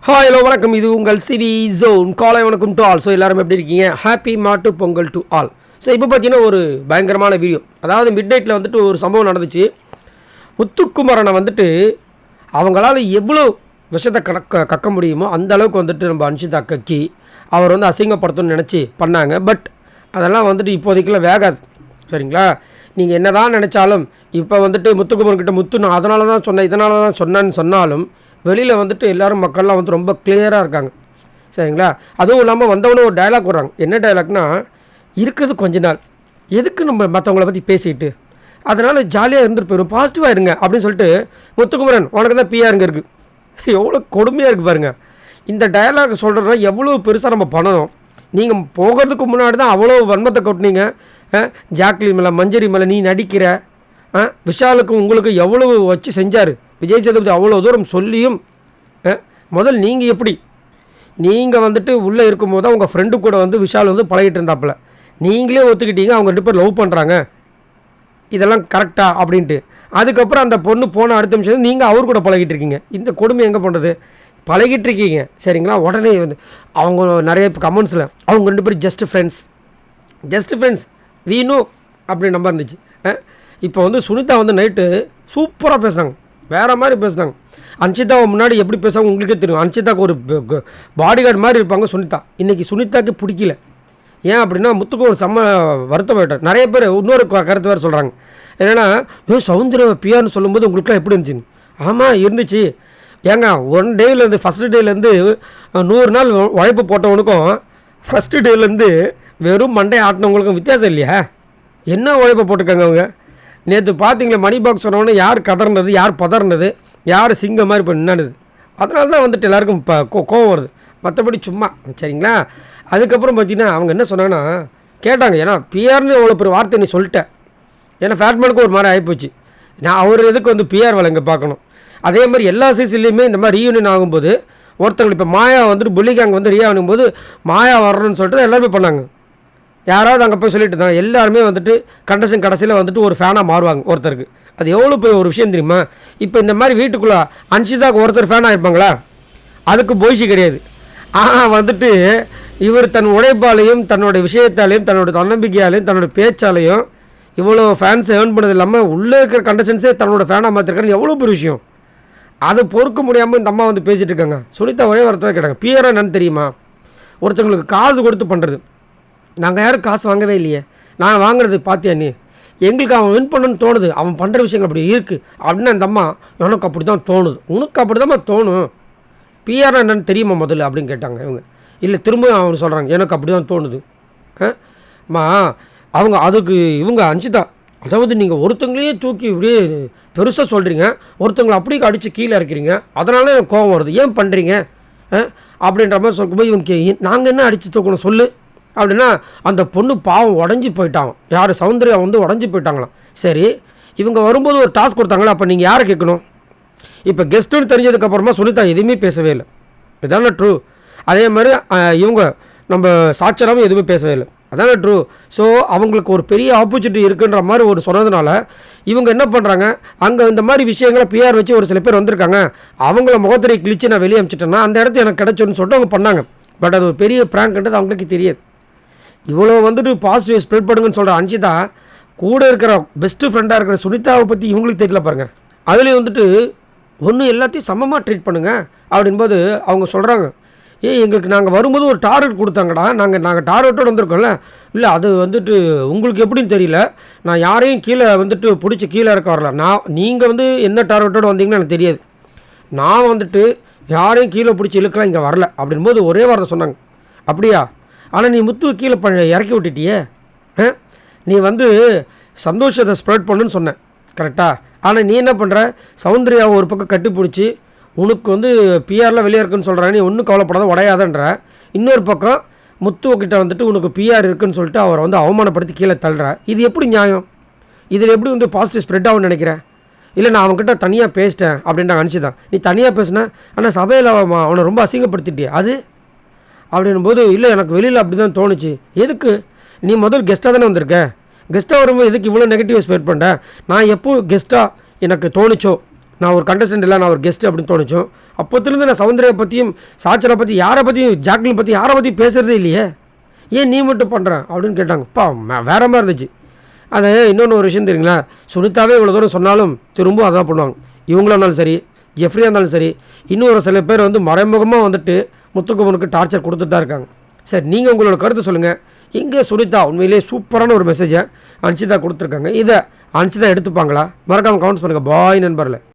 Hi hello வணக்கம். இது உங்கள் சிவி ஜோன். காலை வணக்கம் டு ஆல். ஸோ எல்லோரும் எப்படி இருக்கீங்க? ஹாப்பி மாட்டு பொங்கல் டு ஆல். ஸோ இப்போ பார்த்தீங்கன்னா ஒரு பயங்கரமான வீடியோ. அதாவது மிட் நைட்டில் வந்துட்டு ஒரு சம்பவம் நடந்துச்சு. முத்துக்குமரனை வந்துட்டு அவங்களால எவ்வளோ விஷத்தை கக்க முடியுமோ அந்த அளவுக்கு வந்துட்டு நம்ம அன்ஷிதா கக்கி அவர் வந்து அசிங்கப்படுத்தணும்னு நினச்சி பண்ணாங்க. பட் அதெல்லாம் வந்துட்டு இப்போதைக்குலாம் வேகாது, சரிங்களா? நீங்கள் என்ன தான் நினச்சாலும் இப்போ வந்துட்டு முத்துக்குமரன்கிட்ட நான் அதனால தான் சொன்னேன் இதனால தான் சொன்னேன்னு சொன்னாலும் வெளியில் வந்துட்டு எல்லோரும் மக்கள்லாம் வந்து ரொம்ப கிளியராக இருக்காங்க, சரிங்களா? அதுவும் இல்லாமல் வந்தவொடனே ஒரு டைலாக் வர்றாங்க. என்ன டைலாக்னா, இருக்கிறது கொஞ்ச நாள், எதுக்கு நம்ம மற்றவங்கள பற்றி பேசிக்கிட்டு, அதனால் ஜாலியாக இருந்துட்டு போயிடும், பாசிட்டிவாக இருங்க அப்படின்னு சொல்லிட்டு முத்துக்குமரன் உனக்கு தான் பிஆருங்க இருக்குது. எவ்வளோ கொடுமையாக இருக்குது பாருங்கள். இந்த டைலாக் சொல்கிறதுனா எவ்வளோ பெருசாக நம்ம பண்ணணும். நீங்கள் போகிறதுக்கு முன்னாடி தான் அவ்வளோ வன்மத்தை கொட்டினீங்க. ஜாக்லி மேலே மஞ்சரி மேலே நீ நடிக்கிற, விஷாலுக்கு உங்களுக்கு எவ்வளோ வச்சு செஞ்சார் விஜய் சேதுபதி, அவ்வளோ தூரம் சொல்லியும் முதல் நீங்கள் எப்படி நீங்கள் வந்துட்டு உள்ளே இருக்கும்போது தான் உங்கள் ஃப்ரெண்டு கூட வந்து விஷால் வந்து பழகிட்டு இருந்தாப்புல, நீங்களே ஒத்துக்கிட்டீங்க அவங்க 2 பேர் லவ் பண்ணுறாங்க, இதெல்லாம் கரெக்டா அப்படின்ட்டு. அதுக்கப்புறம் அந்த பொண்ணு போன அடுத்த நிமிஷம் நீங்கள் அவர் கூட பழகிட்டு இருக்கீங்க. இந்த கொடுமை எங்கே பண்ணுறது? பழகிட்டு இருக்கீங்க, சரிங்களா? உடனே வந்து அவங்க நிறைய கமெண்ட்ஸில் அவங்க 2 பேரும் ஜஸ்ட் ஃப்ரெண்ட்ஸ் வி நோ அப்படி நம்பர் இருந்துச்சு. இப்போ வந்து சுனிதா வந்து நைட்டு சூப்பராக பேசுனாங்க, வேறு மாதிரி பேசுனாங்க. அன்ஷிதாவை முன்னாடி எப்படி பேசுவாங்க உங்களுக்கே தெரியும். அன்ஷிதாவுக்கு ஒரு பாடி கார்டு மாதிரி இருப்பாங்க சுனிதா. இன்றைக்கி சுனிதாவுக்கு பிடிக்கல. ஏன் அப்படின்னா முத்துக்கு ஒரு செம்ம வருத்தப்பட்டார். நிறைய பேர் இன்னொரு கருத்து வேறு சொல்கிறாங்க. என்னென்னா, சௌந்தர்யா பியான்னு சொல்லும்போது உங்களுக்குலாம் எப்படி இருந்துச்சுன்னு. ஆமாம் இருந்துச்சு. ஏங்க ஒன் டேலேருந்து ஃபஸ்ட்டு டேலேருந்து 100 நாள் உழைப்பு போட்டவனுக்கும் ஃபஸ்ட்டு டேலேருந்து வெறும் மண்டை ஆட்டினவங்களுக்கும் வித்தியாசம் இல்லையா? என்ன உழைப்பை போட்டிருக்காங்க அவங்க? நேற்று பார்த்தீங்களா மணி பாக்ஸ் சொன்னோன்னே யார் கதறினது, யார் பதறினது, யார் சிங்கம் மாதிரி இப்போ நின்னது. அதனால தான் வந்துட்டு எல்லாருக்கும் இப்போ கோவம் வருது, மற்றபடி சும்மா, சரிங்களா? அதுக்கப்புறம் பார்த்தீங்கன்னா அவங்க என்ன சொன்னாங்கன்னா கேட்டாங்க, ஏன்னா பிஆர்னு அவ்வளோ பெரிய வார்த்தை நீ சொல்லிட்டேன், ஏன்னா ஃபேட்மேனுக்கு ஒரு மாதிரி ஆகிப்போச்சு. நான் அவர் எதுக்கு வந்து பிஆர் வேலை இங்கே பார்க்கணும்? அதே மாதிரி எல்லா சீசன்லேயுமே இந்த மாதிரி ரீயூனியன் ஆகும்போது ஒருத்தவங்க இப்போ மாயா வந்துட்டு புள்ளிகாங்க வந்து ரீஆனும் போது மாயா வரணும்னு சொல்லிட்டு எல்லாருமே பண்ணாங்க. யாராவது அங்கே போய் சொல்லிட்டு இருந்தாங்க. எல்லாருமே வந்துட்டு கண்டஷன் கடைசியில் வந்துட்டு ஒரு ஃபேனாக மாறுவாங்க ஒருத்தருக்கு. அது எவ்வளோ போய் ஒரு விஷயம் தெரியுமா? இப்போ இந்த மாதிரி வீட்டுக்குள்ளே அன்ஷிதாவுக்கு ஒருத்தர் ஃபேனாக இருப்பாங்களா? அதுக்கு போய்ச்சி கிடையாது. ஆனால் வந்துட்டு இவர் தன் உழைப்பாலையும் தன்னோட விஷயத்தாலையும் தன்னோட தன்னம்பிக்கையாலையும் தன்னோட பேச்சாலையும் இவ்வளோ ஃபேன்ஸை ஏர்ன் பண்ணது இல்லாமல் உள்ளே இருக்கிற கண்டஷன்ஸே தன்னோட ஃபேனாக மாற்றிருக்காங்க. எவ்வளோ பெரிய விஷயம். அதை பொறுக்க முடியாமல் இந்த அம்மா வந்து பேசிகிட்டு இருக்காங்க. சுனிதா ஒரே வார்த்தை கேட்டாங்க, பிஆர் என்னன்னு தெரியுமா? ஒருத்தவங்களுக்கு காசு கொடுத்து பண்ணுறது. நாங்கள் யாரும் காசு வாங்கவே இல்லையே, நான் வாங்குறது பார்த்தியா நீ? எங்களுக்கு அவன் வின் பண்ணணும்னு தோணுது, அவன் பண்ணுற விஷயங்கள் அப்படி இருக்குது அப்படின்னு அந்த அம்மா, எனக்கு அப்படி தான் தோணுது, உனக்கு அப்படி தான் தோணும், பிஆர் என்னன்னு தெரியுமா முதல்ல அப்படின்னு கேட்டாங்க. இவங்க இல்லை திரும்ப அவங்க சொல்கிறாங்க, எனக்கு அப்படி தான் தோணுது. அவங்க அதுக்கு இவங்க அன்ஷிதா, அதாவது நீங்கள் ஒருத்தங்களையே தூக்கி இப்படியே பெருசாக சொல்கிறீங்க, ஒருத்தங்களை அப்படியே அடித்து கீழே இறக்கிறீங்க, அதனால எனக்கு கோபம் வருது, ஏன் பண்ணுறீங்க அப்படின்ற மாதிரி சொல்லும்போது இவங்க நாங்கள் என்ன அடித்து தூக்கணும் சொல்லு அப்படின்னா, அந்த பொண்ணு பாவம் உடஞ்சி போயிட்டாங்க. யார்? சௌந்தர்யா வந்து உடஞ்சி போயிட்டாங்களாம். சரி, இவங்க வரும்போது ஒரு டாஸ்க் கொடுத்தாங்களா, அப்போ நீங்கள் யாரை கேட்கணும்? இப்போ கெஸ்ட்டுன்னு தெரிஞ்சதுக்கப்புறமா சுனிதா எதுவுமே பேசவே இல்லை, இதான ட்ரூ. அதே மாதிரி இவங்க நம்ம சாட்சராகவும் எதுவுமே பேசவே இல்லை, அதான ட்ரூ. ஸோ அவங்களுக்கு ஒரு பெரிய ஆப்பர்ச்சுனிட்டி இருக்குன்ற மாதிரி ஒரு சொன்னதுனால இவங்க என்ன பண்ணுறாங்க, அங்கே இந்த மாதிரி விஷயங்களை பிஆர் வச்சு ஒரு சில பேர் வந்திருக்காங்க, அவங்கள முகத்திரை கிழிச்சு நான் வெளியே அனுப்பிச்சிட்டேன்னா அந்த இடத்து எனக்கு கிடச்சோன்னு சொல்லிட்டு அவங்க பண்ணாங்க. பட் அது ஒரு பெரிய ப்ராங்க்ன்றது அவங்களுக்கு தெரியாது. இவ்வளோ வந்துட்டு பாசிட்டிவ் ஸ்ப்ரெட் பண்ணுங்கன்னு சொல்கிற அன்ஷிதா கூட இருக்கிற பெஸ்ட்டு ஃப்ரெண்டாக இருக்கிற சுனிதாவை பற்றி இவங்களுக்கு தெரியல பாருங்கள். அதுலேயும் வந்துட்டு ஒன்று எல்லாத்தையும் சமமாக ட்ரீட் பண்ணுங்கள் அப்படின்போது அவங்க சொல்கிறாங்க, எங்களுக்கு நாங்கள் வரும்போது ஒரு டார்கெட் கொடுத்தாங்கடா, நாங்கள் டார்கெட்டோடு வந்திருக்கோம்ல. இல்லை அது வந்துட்டு உங்களுக்கு எப்படின்னு தெரியல, நான் யாரையும் கீழே வந்துட்டு பிடிச்சி கீழே இறக்க வரல, நீங்கள் வந்து என்ன டார்கெட்டோடு வந்தீங்கன்னு எனக்கு தெரியாது, நான் வந்துட்டு யாரையும் கீழே பிடிச்சி இழுக்கலாம் இங்கே வரல அப்படின்போது ஒரே வார்த்தை சொன்னாங்க. அப்படியா? ஆனால் நீ முத்து கீழே இறக்கி விட்டுட்டியே, நீ வந்து சந்தோஷத்தை ஸ்ப்ரெட் பண்ணுன்னு சொன்னேன் கரெக்டாக. ஆனால் நீ என்ன பண்ணுற, சௌந்தர்யாவை ஒரு பக்கம் கட்டி பிடிச்சி உனக்கு வந்து பிஆரில் வெளியே இருக்குன்னு சொல்கிற, நீ ஒன்றும் கவலைப்படாத உடையாதன்ற. இன்னொரு பக்கம் முத்துக்கிட்ட வந்துட்டு உனக்கு பிஆர் இருக்குன்னு சொல்லிட்டு அவரை வந்து அவமானப்படுத்தி கீழே தள்ளுற. இது எப்படி நியாயம்? இதில் எப்படி வந்து பாசிட்டிவ் ஸ்ப்ரெட் ஆகும்னு நினைக்கிறேன்? இல்லை நான் அவன்கிட்ட தனியாக பேசிட்டேன் அப்படின்ட்டு அனுப்பிச்சிதான். நீ தனியாக பேசினேன், ஆனால் சபையில் அவனை ரொம்ப அசிங்கப்படுத்திட்டியே அது அப்படின்போது, இல்லை எனக்கு வெளியில் அப்படி தான் தோணுச்சு. எதுக்கு? நீ முதல் கெஸ்ட்டாக தானே வந்திருக்க, கெஸ்ட்டாக வரும்போது எதுக்கு இவ்வளோ நெகட்டிவ் ஸ்ப்ரெட் பண்ணுற? நான் எப்போ கெஸ்ட்டாக எனக்கு தோணுச்சோ நான் ஒரு கண்டஸ்டன்ட் இல்லை, நான் ஒரு கெஸ்ட் அப்படின்னு தோணுச்சோம். அப்போத்துலேருந்து நான் சௌந்தர்யா பற்றியும் சாச்சனை பற்றி யாரை பற்றியும் ஜாக்லின் பற்றி யாரை பற்றி பேசுகிறதே இல்லையே, ஏன் நீ மட்டும் பண்ணுறேன் அப்படின்னு கேட்டாங்கப்பா. வேறு மாதிரி இருந்துச்சு. அதை இன்னொன்று ஒரு விஷயம் தெரியுங்களா, சுனிதாவே இவ்வளோ தூரம் சொன்னாலும் திரும்ப அதான் பண்ணுவாங்க. இவங்களாக இருந்தாலும் சரி, ஜெஃப்ரியாக இருந்தாலும் சரி, இன்னும் ஒரு சில பேர் வந்து மறைமுகமாக வந்துட்டு முத்துக்குமனுக்கு டார்ச்சர் கொடுத்துட்டு தான் இருக்காங்க. சரி, நீங்கள் உங்களோட கருத்து சொல்லுங்கள். இங்கே சுனிதா உண்மையிலேயே சூப்பரான ஒரு மெசேஜை அன்ஷிதா கொடுத்துருக்காங்க. இதை அன்ஷிதா எடுத்துப்பாங்களா? மறக்காமல் கமெண்ட்ஸ் பண்ணுங்கள். பாய் நண்பர்களே.